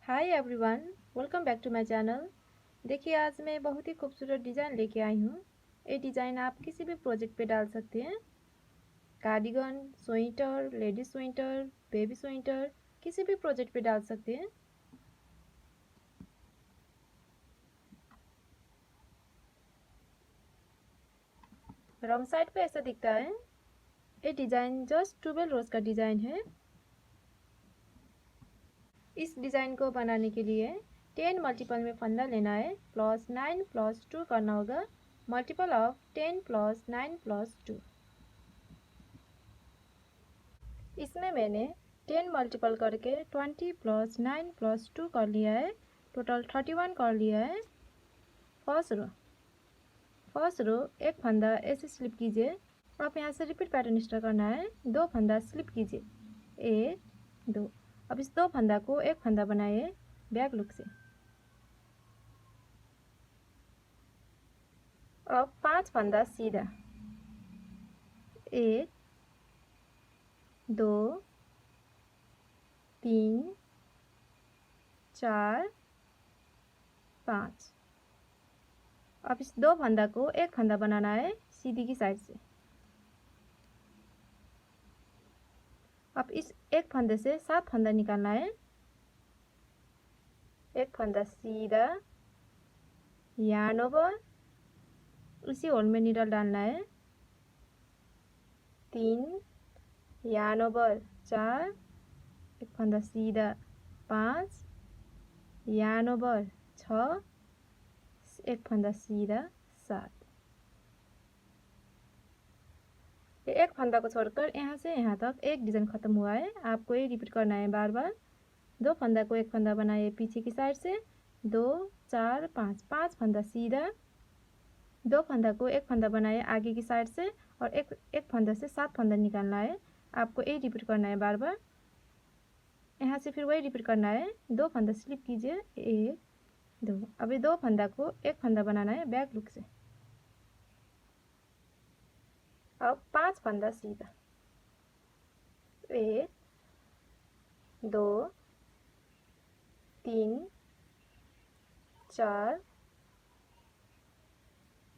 Hi everyone, welcome back to my channel. देखिए आज मैं बहुत ही खूबसूरत डिज़ाइन लेके आई हूँ। ये डिज़ाइन आप किसी भी प्रोजेक्ट पे डाल सकते हैं। Cardigan, sweater, ladies sweater, baby sweater, किसी भी प्रोजेक्ट पे डाल सकते हैं। रॉन्ग साइड पे ऐसा दिखता है। ये डिज़ाइन जस्ट 12 रोज का डिज़ाइन है। इस डिज़ाइन को बनाने के लिए 10 मल्टीपल में फंदा लेना है, प्लस 9 प्लस 2 करना होगा, मल्टीपल ऑफ 10 प्लस 9 प्लस 2। इसमें मैंने 10 मल्टीपल करके 20 प्लस 9 प्लस 2 कर लिया है, टोटल 31 कर लिया है। फर्स्ट रो एक फंदा ऐसे स्लिप कीजिए। आप यहाँ से रिपीट पैटर्न स्टार्ट करना है। दो फंदा स्लिप कीजिए, एक दो। अब इस दो फंदा को एक फंदा बनाइए बैक लुक से। अब 5 फंदा सीधा, एक दो तीन चार 5। अब इस दो फंदा को एक फंदा बनाना है सीधी की साइड से। अब इस एक फंदे से 7 फंदा निकालना है। एक फंदा सीधा, यार्न ओवर, उसी होल में नीडल डालना है। 3 यार्न ओवर 4, एक फंदा सीधा 5 यार्न ओवर 6, एक फंदा सीधा 7। एक फंदा को छोड़कर यहाँ से यहाँ तक एक डिज़ाइन खत्म हुआ है। आपको ये रिपीट करना है बार बार। दो फंदा को एक फंदा बनाइए पीछे की साइड से, 2 4 5, 5 फंदा सीधा, दो फंदा को एक फंदा बनाइए आगे की साइड से और एक फंदा से 7 फंदा निकालना है। आपको ये रिपीट करना है बार बार। यहाँ से फिर वही रिपीट करना है। दो फंदा स्लिप कीजिए, एक दो। अभी दो फंदा को एक फंदा बनाना है बैक लुक से। अब 5 फंदा सीधा, एक दो तीन चार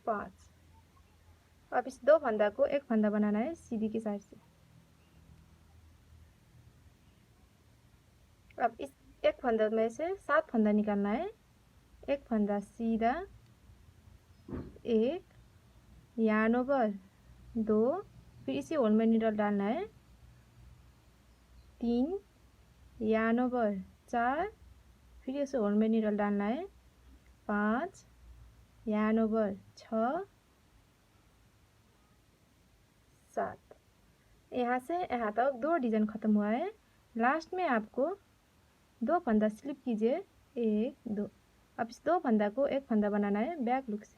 5। अब इस दो फंदा को एक फंदा बनाना है सीधी की साइड से। अब इस एक फंदा में से 7 फंदा निकालना है। एक फंदा सीधा, एक यार्न ओवर 2, फिर इसी होल में नीडल डालना है। 3 यार्न ओवर 4, फिर इसी होल में नीडल डालना है। 5 यार्न ओवर 6 7। यहाँ से यहाँ तक दो डिज़ाइन खत्म हुआ है। लास्ट में आपको दो फंदा स्लिप कीजिए, एक दो। अब इस दो फंदा को एक फंदा बनाना है बैक लुक से।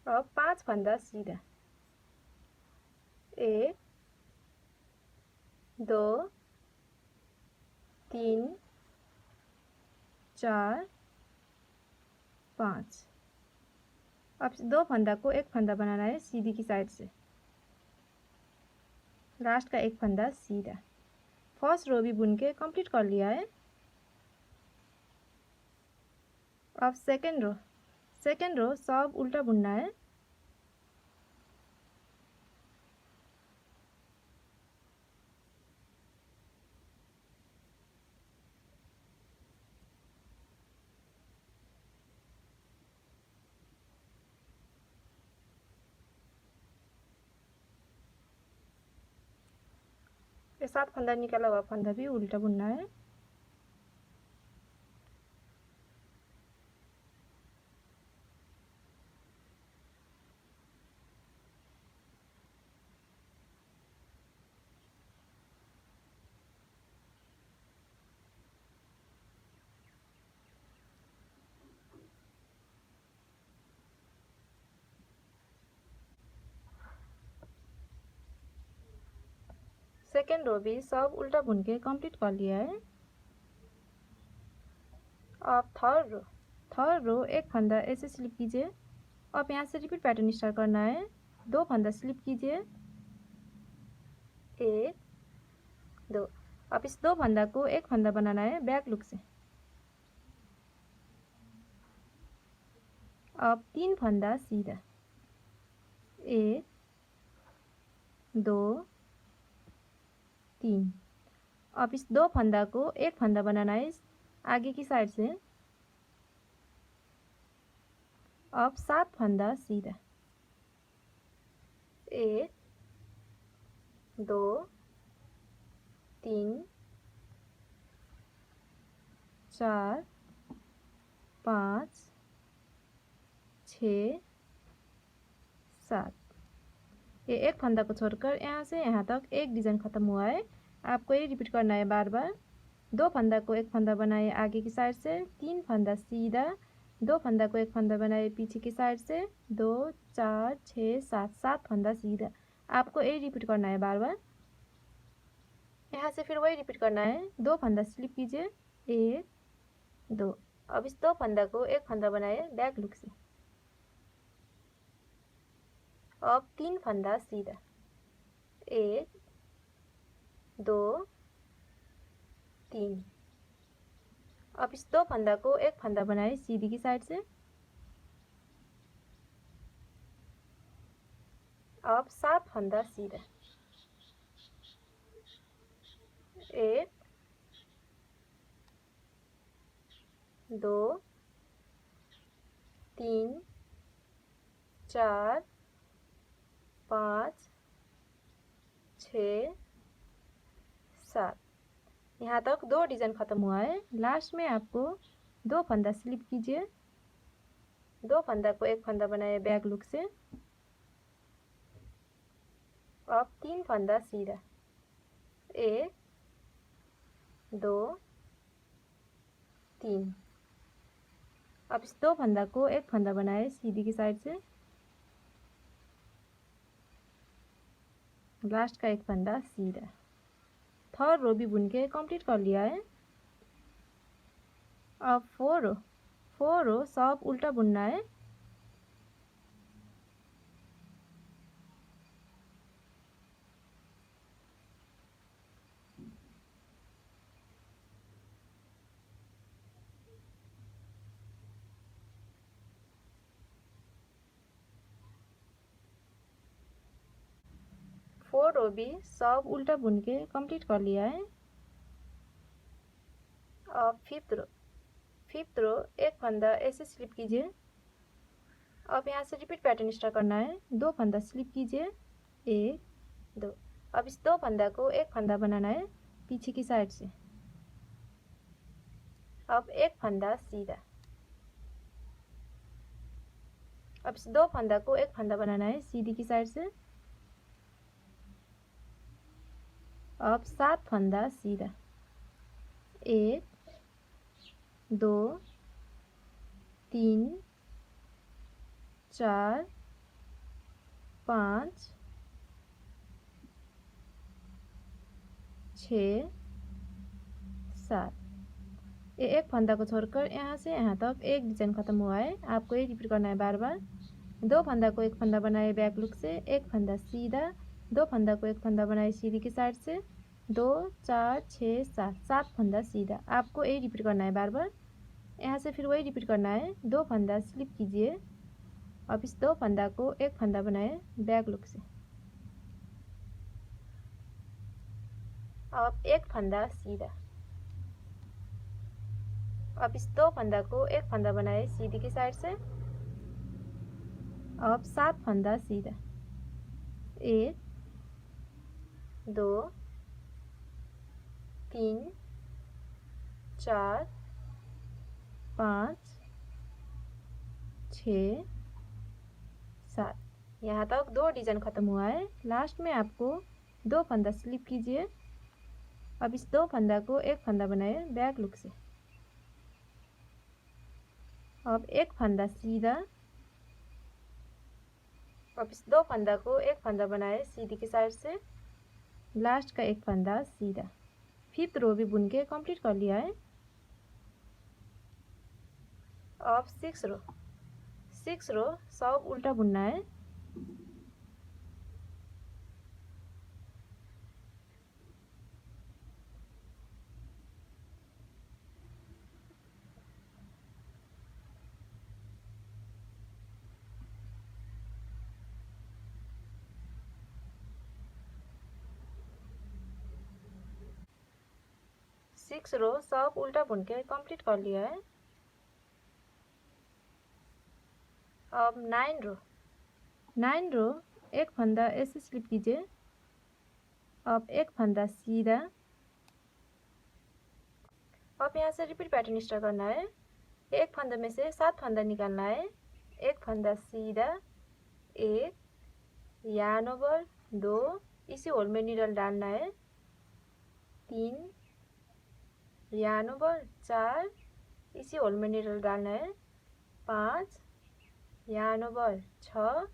अब 5 फंदा सीधा, एक दो तीन चार 5। अब दो फंदा को एक फंदा बनाना है सीधी की साइड से। लास्ट का एक फंदा सीधा। फर्स्ट रो भी बुन के कंप्लीट कर लिया है। अब सेकेंड रो सब उल्टा बुनना है। ये 7 फंदा निकाला हुआ फंदा भी उल्टा बुनना है। सेकेंड रो भी सब उल्टा बुन के कंप्लीट कर लिया है। अब थर्ड रो एक फंदा ऐसे स्लिप कीजिए। अब यहाँ से रिपीट पैटर्न स्टार्ट करना है। दो फंदा स्लिप कीजिए, एक दो। अब इस दो फंदा को एक फंदा बनाना है बैक लुक से। अब 3 फंदा सीधा, 1 2 3। अब इस दो फंदा को एक फंदा बनाना है आगे की साइड से। अब 7 फंदा सीधा, 1 2 3 4 5 6 7। ये एक फंदा को छोड़कर यहाँ से यहाँ तक एक डिज़ाइन ख़त्म हुआ है। आपको ये रिपीट करना है बार बार। दो फंदा को एक फंदा बनाए आगे की साइड से, 3 फंदा सीधा, दो फंदा को एक फंदा बनाए पीछे की साइड से, 2 4 6 7, 7 फंदा सीधा। आपको ये रिपीट करना है बार बार। यहाँ से फिर वही रिपीट करना है। दो फंदा स्लिप कीजिए, 1 2। अब इस दो फंदा को एक फंदा बनाए बैक लुक से। अब 3 फंदा सीधा, 1 2 3। अब इस दो फंदा को एक फंदा बनाए सीधी की साइड से। अब 7 फंदा सीधा, 1 2 3 4 5 6 7। यहाँ तक दो डिज़ाइन ख़त्म हुआ है। लास्ट में आपको दो फंदा स्लिप कीजिए, दो फंदा को एक फंदा बनाए बैक लुक से। अब 3 फंदा सीधा, 1 2 3। अब इस दो फंदा को एक फंदा बनाए सीधी की साइड से। लास्ट का एक फंदा सीधा। थर्ड रो भी बुन के कंप्लीट कर लिया है। अब 4 रो सब उल्टा बुनना है। फोर रो भी सब उल्टा बुन के कंप्लीट कर लिया है। अब फिफ्थ रो एक फंदा ऐसे स्लिप कीजिए। अब यहाँ से रिपीट पैटर्न स्टार्ट करना है। दो फंदा स्लिप कीजिए, 1 2। अब इस दो फंदा को एक फंदा बनाना है पीछे की साइड से। अब एक फंदा सीधा। अब इस दो फंदा को एक फंदा बनाना है सीधी की साइड से। अब 7 फंदा सीधा, 1 2 3 4 5 6 7। ये एक फंदा को छोड़कर यहाँ से यहाँ तक एक डिज़ाइन ख़त्म हुआ है। आपको ये रिपीट करना है बार बार। दो फंदा को एक फंदा बनाए बैक लुक से, एक फंदा सीधा, दो फंदा को एक फंदा बनाए सीधी की साइड से, 2 4 6 7, 7 फंदा सीधा। आपको ये रिपीट करना है बार बार। यहाँ से फिर वही रिपीट करना है। दो फंदा स्लिप कीजिए। अब इस दो फंदा को एक फंदा बनाए बैक लुक से। अब एक फंदा सीधा। अब इस दो फंदा को एक फंदा बनाए सीधी की साइड से। अब 7 फंदा सीधा, 1 2 3 4 5 6 7। यहाँ तक दो डिज़ाइन ख़त्म हुआ है। लास्ट में आपको दो फंदा स्लिप कीजिए। अब इस दो फंदा को एक फंदा बनाए बैक लुक से। अब एक फंदा सीधा। अब इस दो फंदा को एक फंदा बनाए सीधी की साइड से। लास्ट का एक फंदा सीधा। फिफ्थ रो भी बुन के कंप्लीट कर लिया है। अब 6 रो सब उल्टा बुनना है। 6 रो सब उल्टा बुन के कंप्लीट कर लिया है। अब 9 रो एक फंदा ऐसे स्लिप कीजिए। अब एक फंदा सीधा। अब यहाँ से रिपीट पैटर्न स्टार्ट करना है। एक फंदे में से 7 फंदा निकालना है। एक फंदा सीधा, एक यार्न ओवर, 2 इसी होल में नीडल डालना है, 3 यार्न ओवर, 4 इसी होल में नीडल डालना है, 5 यार्न ओवर, 6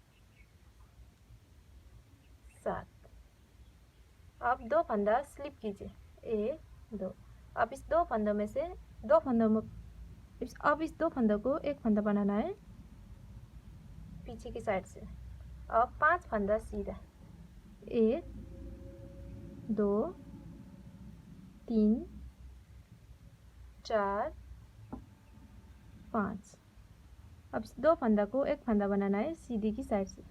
7। अब 2 फंदा स्लिप कीजिए, 1 2। अब इस 2 फंदों में से 2 फंदों में अब इस 2 फंदों को एक फंदा बनाना है पीछे की साइड से। अब 5 फंदा सीधा, 1 2 3 4 5। अब इस 2 फंदा को एक फंदा बनाना है सीधी की साइड से।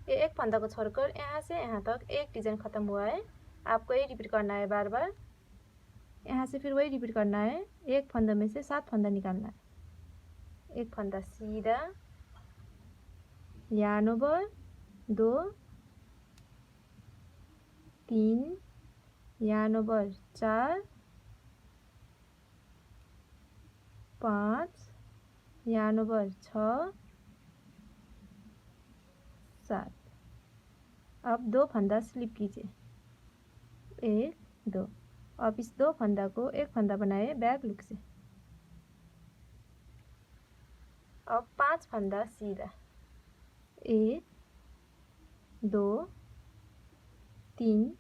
ये एक फंदा को छोड़कर यहाँ से यहाँ तक एक डिजाइन खत्म हुआ है। आपको ये रिपीट करना है बार बार। यहाँ से फिर वही रिपीट करना है। एक फंदा में से 7 फंदा निकालना है। एक फंदा सीधा, yarn over, 2 3 yarn over, 4 5 yarn over, 6 7। अब 2 फंदा स्लिप कीजिए, 1 2। अब इस 2 फंदा को एक फंदा बनाए बैक लुक से। अब 5 फंदा सीधा, 1 2 3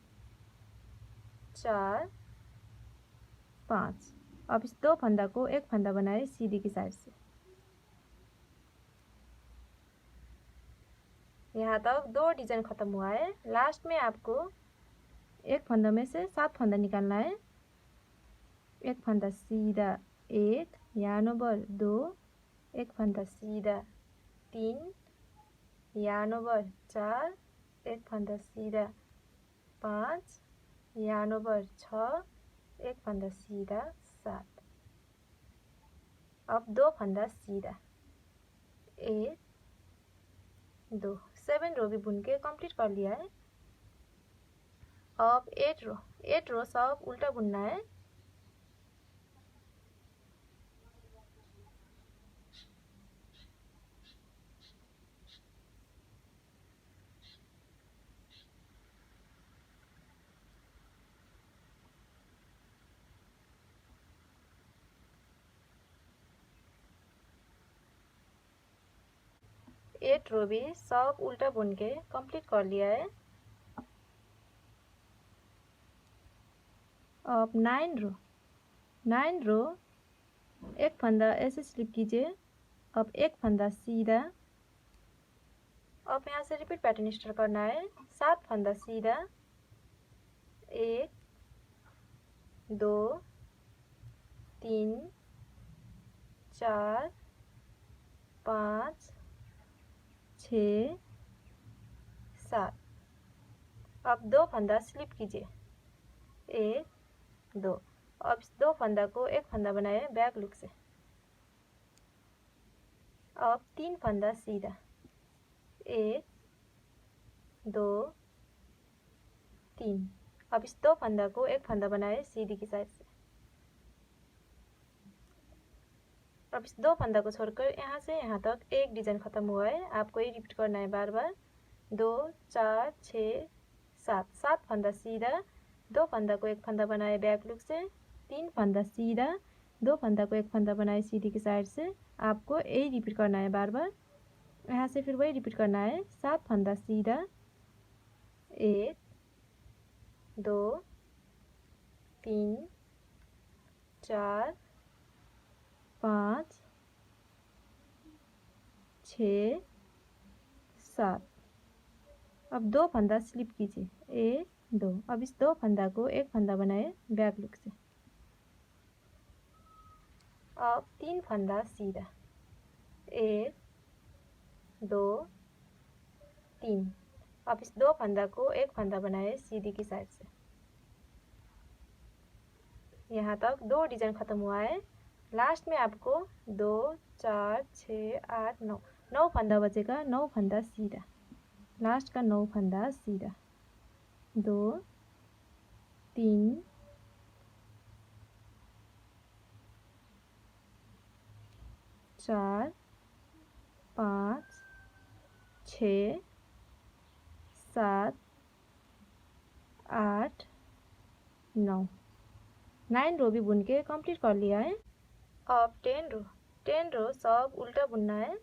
4 5। अब इस 2 फंदा को एक फंदा बनाए सीधी की साइड से। यहाँ तक 2 डिजाइन खत्म हुआ है। लास्ट में आपको एक फंदा में से 7 फंदा निकालना है। एक फंदा सीधा, 1 यार्न ओवर, 2 एक फंदा सीधा, 3 यार्न ओवर, 4 एक फंदा सीधा, 5 यार्न ओवर, 6 एक फंदा सीधा, 7। अब 2 फंदा सीधा, 1 2 7 रो भी बुन के कंप्लीट कर लिया है। अब 8 रो सब उल्टा बुनना है। एट रो भी सब उल्टा बुन के कंप्लीट कर लिया है। अब 9 रो एक फंदा ऐसे स्लिप कीजिए। अब एक फंदा सीधा। अब यहाँ से रिपीट पैटर्न स्टार्ट करना है। 7 फंदा सीधा, 1 2 3 4 5 6 7। अब 2 फंदा स्लिप कीजिए, 1 2। अब इस 2 फंदा को एक फंदा बनाए बैक लुक से। अब 3 फंदा सीधा, 1 2 3। अब इस 2 फंदा को एक फंदा बनाए सीधी की साइड से। अब इस 2 फंदा को छोड़कर यहाँ से यहाँ तक एक डिजाइन खत्म हुआ है। आपको ये रिपीट करना है बार बार। 2 4 6 7 7 फंदा सीधा, 2 फंदा को एक फंदा बनाए बैक लुक से, 3 फंदा सीधा, 2 फंदा को एक फंदा बनाए सीधी की साइड से। आपको यही रिपीट करना है बार बार। यहाँ से फिर वही रिपीट करना है। 7 फंदा सीधा, 1 2 3 4 5 6 7। अब 2 फंदा स्लिप कीजिए, 1 2। अब इस 2 फंदा को एक फंदा बनाए बैक लुक से। अब 3 फंदा सीधा, 1 2 3। अब इस 2 फंदा को एक फंदा बनाए सीधी की साइड से। यहाँ तक 2 डिजाइन खत्म हुआ है। लास्ट में आपको 2 4 6 8 9 9 फंदा बचेगा। 9 फंदा सीधा, लास्ट का 9 फंदा सीधा, 2 3 4 5 6 7 8 9 9 रो भी बुन के कंप्लीट कर लिया है। अब 10 रो सब उल्टा बुनना है।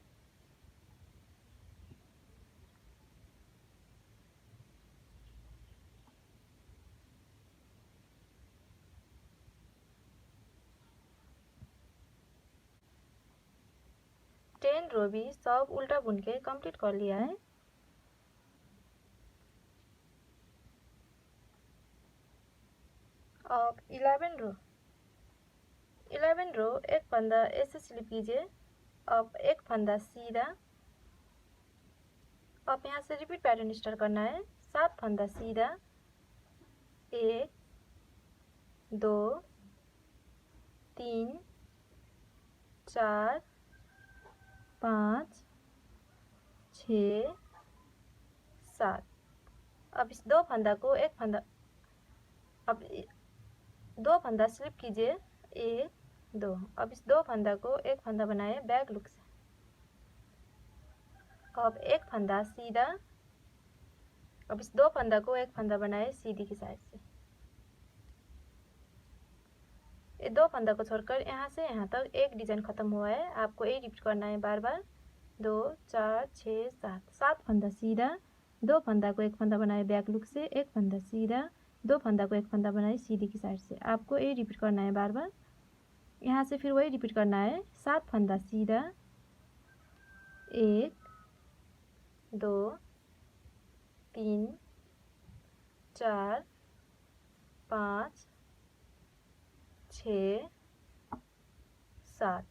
टेन रो भी सब उल्टा बुन के कंप्लीट कर लिया है। अब 11 रो एक फंदा ऐसे स्लिप कीजिए। अब एक फंदा सीधा। अब यहाँ से रिपीट पैटर्न स्टार्ट करना है। 7 फंदा सीधा, 1 2 3 4 5 6 7। अब इस 2 फंदा को एक फंदा, अब 2 फंदा स्लिप कीजिए, 1 2। अब इस 2 फंदा को एक फंदा बनाए बैक लुक से। अब एक फंदा सीधा। अब इस 2 फंदा को एक फंदा बनाए सीधी की साइड से। ये 2 फंदा को छोड़कर यहाँ से यहाँ तक एक डिजाइन खत्म हुआ है। आपको यही रिपीट करना है बार बार। 2 4 6 7 7 फंदा सीधा, 2 फंदा को एक फंदा बनाए बैक लुक से, एक फंदा सीधा, 2 फंदा को एक फंदा बनाए सीधी की साइड से। आपको यही रिपीट करना है बार बार। यहाँ से फिर वही रिपीट करना है। 7 फंदा सीधा, 1 2 3 4 5 6 7।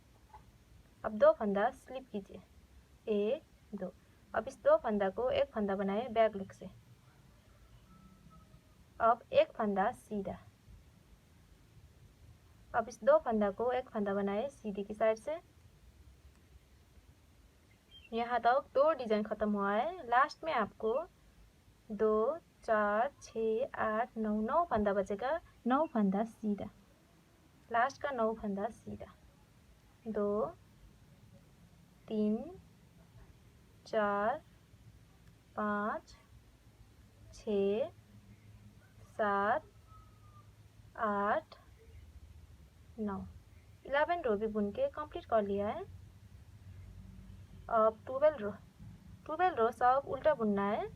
अब 2 फंदा स्लिप कीजिए, 1 2। अब इस 2 फंदा को एक फंदा बनाए बैक लुक से। अब एक फंदा सीधा। अब इस 2 फंदा को एक फंदा बनाए सीधी की साइड से। यहाँ तक 2 डिजाइन खत्म हुआ है। लास्ट में आपको 2 4 6 8 9 9 फंदा बचेगा। 9 फंदा सीधा, लास्ट का 9 फंदा सीधा, 2 3 4 5 6 7 8 9 11 रो भी बुन के कंप्लीट कर लिया है। अब 12 रो सब उल्टा बुनना है।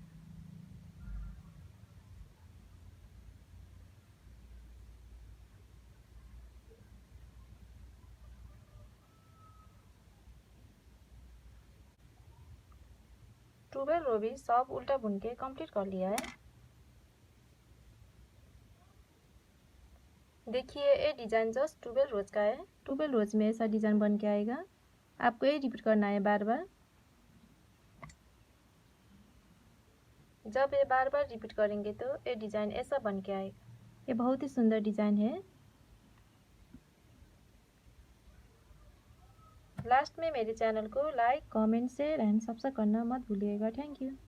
ट्वेल्व रो भी सब उल्टा बुन के कंप्लीट कर लिया है। देखिए ये डिजाइन जस्ट 12 रोज का है। 12 रोज में ऐसा डिजाइन बन के आएगा। आपको ये रिपीट करना है बार बार। जब ये बार बार रिपीट करेंगे तो ये डिजाइन ऐसा बन के आएगा। ये बहुत ही सुंदर डिजाइन है। लास्ट में मेरे चैनल को like, comment, share and subscribe करना मत भूलिएगा। Thank you.